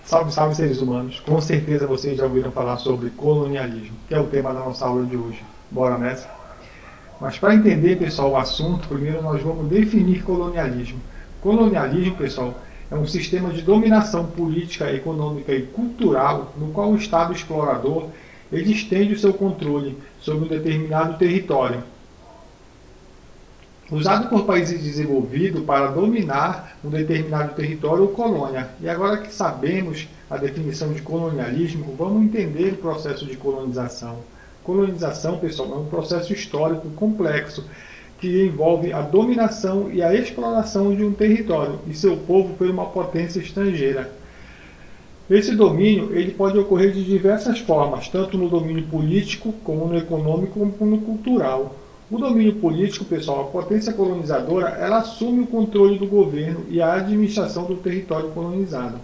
Salve, salve seres humanos! Com certeza vocês já ouviram falar sobre colonialismo, que é o tema da nossa aula de hoje. Bora nessa? Mas para entender, pessoal, o assunto, primeiro nós vamos definir colonialismo. Colonialismo, pessoal, é um sistema de dominação política, econômica e cultural no qual o Estado explorador ele estende o seu controle sobre um determinado território, usado por países desenvolvidos para dominar um determinado território ou colônia. E agora que sabemos a definição de colonialismo, vamos entender o processo de colonização. Colonização, pessoal, é um processo histórico complexo que envolve a dominação e a exploração de um território e seu povo por uma potência estrangeira. Esse domínio ele pode ocorrer de diversas formas, tanto no domínio político, como no econômico, como no cultural. O domínio político, pessoal, a potência colonizadora, ela assume o controle do governo e a administração do território colonizado.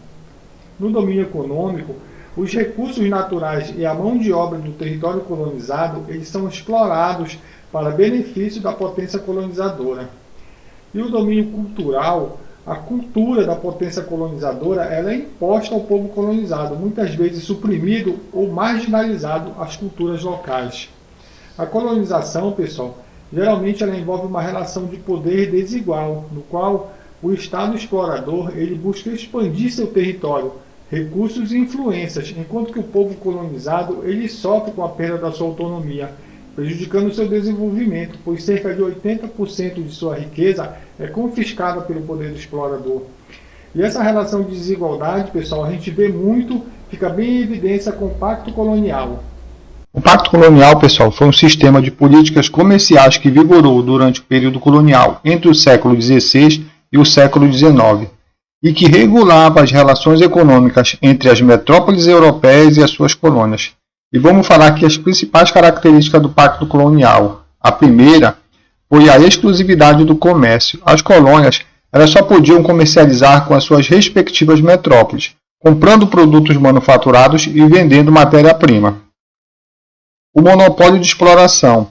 No domínio econômico, os recursos naturais e a mão de obra do território colonizado, eles são explorados para benefício da potência colonizadora. E o domínio cultural, a cultura da potência colonizadora, ela é imposta ao povo colonizado, muitas vezes suprimido ou marginalizado as culturas locais. A colonização, pessoal, geralmente ela envolve uma relação de poder desigual, no qual o Estado explorador ele busca expandir seu território, recursos e influências, enquanto que o povo colonizado ele sofre com a perda da sua autonomia, prejudicando seu desenvolvimento, pois cerca de 80% de sua riqueza é confiscada pelo poder explorador. E essa relação de desigualdade, pessoal, a gente vê muito, fica bem em evidência com o Pacto Colonial. O Pacto Colonial, pessoal, foi um sistema de políticas comerciais que vigorou durante o período colonial entre o século XVI e o século XIX, e que regulava as relações econômicas entre as metrópoles europeias e as suas colônias. E vamos falar aqui as principais características do Pacto Colonial. A primeira foi a exclusividade do comércio. As colônias elas só podiam comercializar com as suas respectivas metrópoles, comprando produtos manufaturados e vendendo matéria-prima. O monopólio de exploração.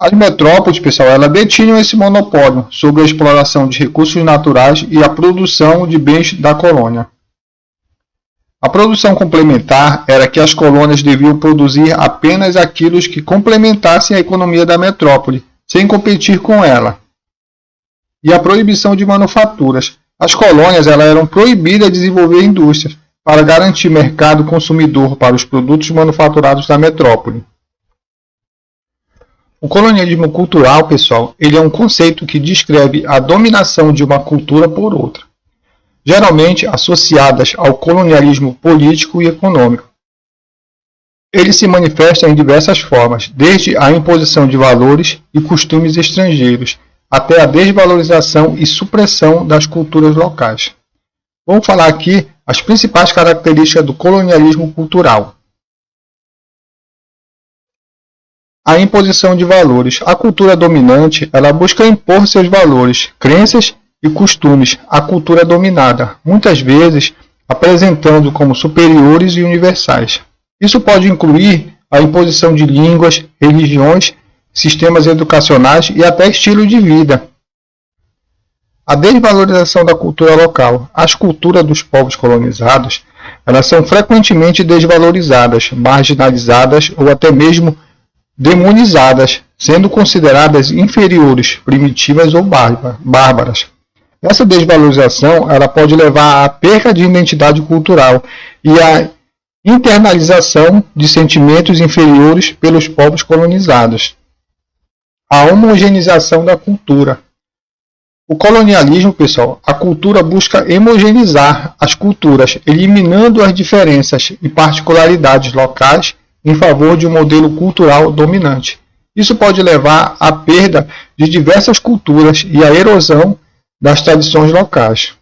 As metrópoles, pessoal, elas detinham esse monopólio sobre a exploração de recursos naturais e a produção de bens da colônia. A produção complementar era que as colônias deviam produzir apenas aquilo que complementassem a economia da metrópole, sem competir com ela. E a proibição de manufaturas. As colônias elas eram proibidas de desenvolver indústrias, para garantir mercado consumidor para os produtos manufaturados da metrópole. O colonialismo cultural, pessoal, ele é um conceito que descreve a dominação de uma cultura por outra, geralmente associadas ao colonialismo político e econômico. Ele se manifesta em diversas formas, desde a imposição de valores e costumes estrangeiros, até a desvalorização e supressão das culturas locais. Vamos falar aqui as principais características do colonialismo cultural. A imposição de valores. A cultura dominante ela busca impor seus valores, crenças e costumes à cultura dominada, muitas vezes apresentando como superiores e universais. Isso pode incluir a imposição de línguas, religiões, sistemas educacionais e até estilo de vida. A desvalorização da cultura local. As culturas dos povos colonizados elas são frequentemente desvalorizadas, marginalizadas ou até mesmo demonizadas, sendo consideradas inferiores, primitivas ou bárbaras. Essa desvalorização ela pode levar à perda de identidade cultural e à internalização de sentimentos inferiores pelos povos colonizados. A homogeneização da cultura. O colonialismo, pessoal, a cultura busca homogeneizar as culturas, eliminando as diferenças e particularidades locais em favor de um modelo cultural dominante. Isso pode levar à perda de diversas culturas e à erosão das tradições locais.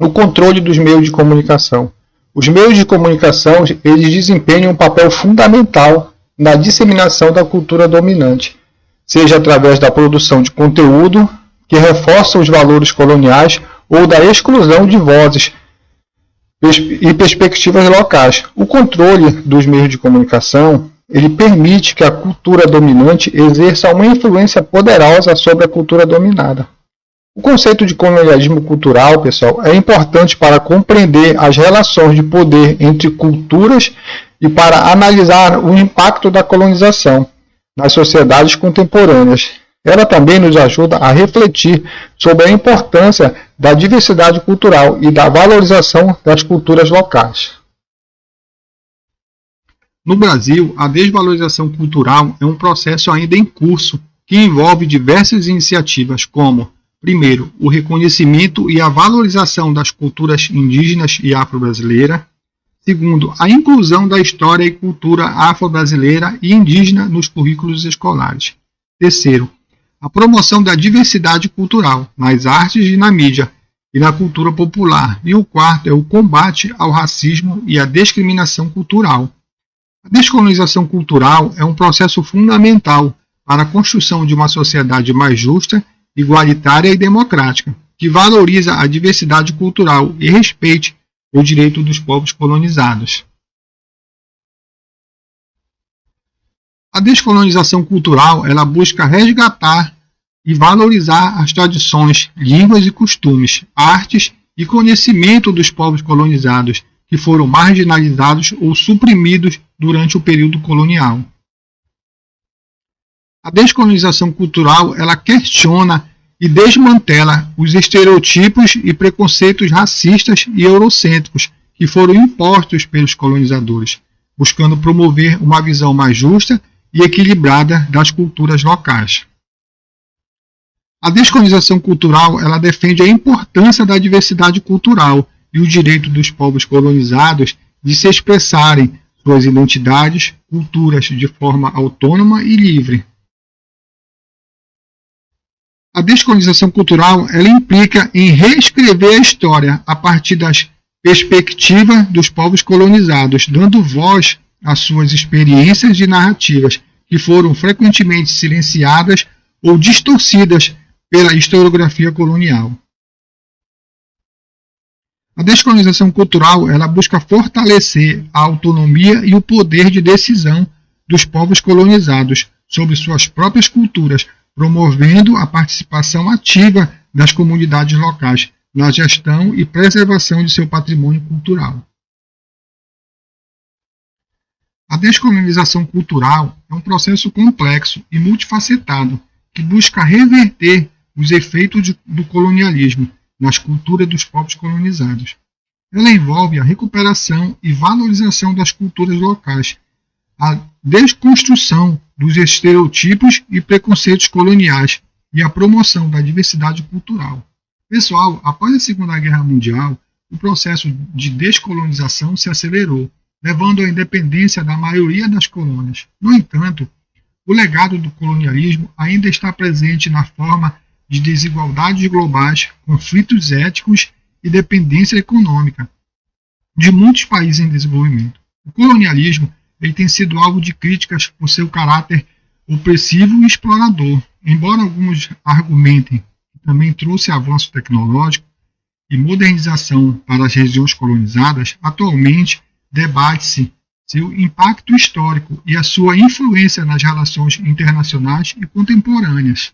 O controle dos meios de comunicação. Os meios de comunicação eles desempenham um papel fundamental na disseminação da cultura dominante, seja através da produção de conteúdo que reforça os valores coloniais ou da exclusão de vozes e perspectivas locais. O controle dos meios de comunicação ele permite que a cultura dominante exerça uma influência poderosa sobre a cultura dominada. O conceito de colonialismo cultural, pessoal, é importante para compreender as relações de poder entre culturas e para analisar o impacto da colonização nas sociedades contemporâneas. Ela também nos ajuda a refletir sobre a importância da diversidade cultural e da valorização das culturas locais. No Brasil, a desvalorização cultural é um processo ainda em curso que envolve diversas iniciativas como, primeiro, o reconhecimento e a valorização das culturas indígenas e afro-brasileira. Segundo, a inclusão da história e cultura afro-brasileira e indígena nos currículos escolares. Terceiro, a promoção da diversidade cultural nas artes e na mídia e na cultura popular. E o quarto é o combate ao racismo e à discriminação cultural. A descolonização cultural é um processo fundamental para a construção de uma sociedade mais justa, igualitária e democrática, que valoriza a diversidade cultural e respeite o direito dos povos colonizados. A descolonização cultural, ela busca resgatar e valorizar as tradições, línguas e costumes, artes e conhecimento dos povos colonizados, que foram marginalizados ou suprimidos durante o período colonial. A descolonização cultural, ela questiona e desmantela os estereotipos e preconceitos racistas e eurocêntricos que foram impostos pelos colonizadores, buscando promover uma visão mais justa e equilibrada das culturas locais. A descolonização cultural, ela defende a importância da diversidade cultural e o direito dos povos colonizados de se expressarem suas identidades, culturas de forma autônoma e livre. A descolonização cultural, ela implica em reescrever a história a partir das perspectivas dos povos colonizados, dando voz às suas experiências e narrativas, que foram frequentemente silenciadas ou distorcidas pela historiografia colonial. A descolonização cultural, ela busca fortalecer a autonomia e o poder de decisão dos povos colonizados sobre suas próprias culturas, promovendo a participação ativa das comunidades locais na gestão e preservação de seu patrimônio cultural. A descolonização cultural é um processo complexo e multifacetado que busca reverter os efeitos do colonialismo nas culturas dos povos colonizados. Ela envolve a recuperação e valorização das culturas locais, a desconstrução dos estereotipos e preconceitos coloniais e a promoção da diversidade cultural. Pessoal, após a Segunda Guerra Mundial, o processo de descolonização se acelerou, levando à independência da maioria das colônias. No entanto, o legado do colonialismo ainda está presente na forma de desigualdades globais, conflitos étnicos e dependência econômica de muitos países em desenvolvimento. O colonialismo ele tem sido alvo de críticas por seu caráter opressivo e explorador, embora alguns argumentem que também trouxe avanço tecnológico e modernização para as regiões colonizadas. Atualmente debate-se seu impacto histórico e a sua influência nas relações internacionais e contemporâneas.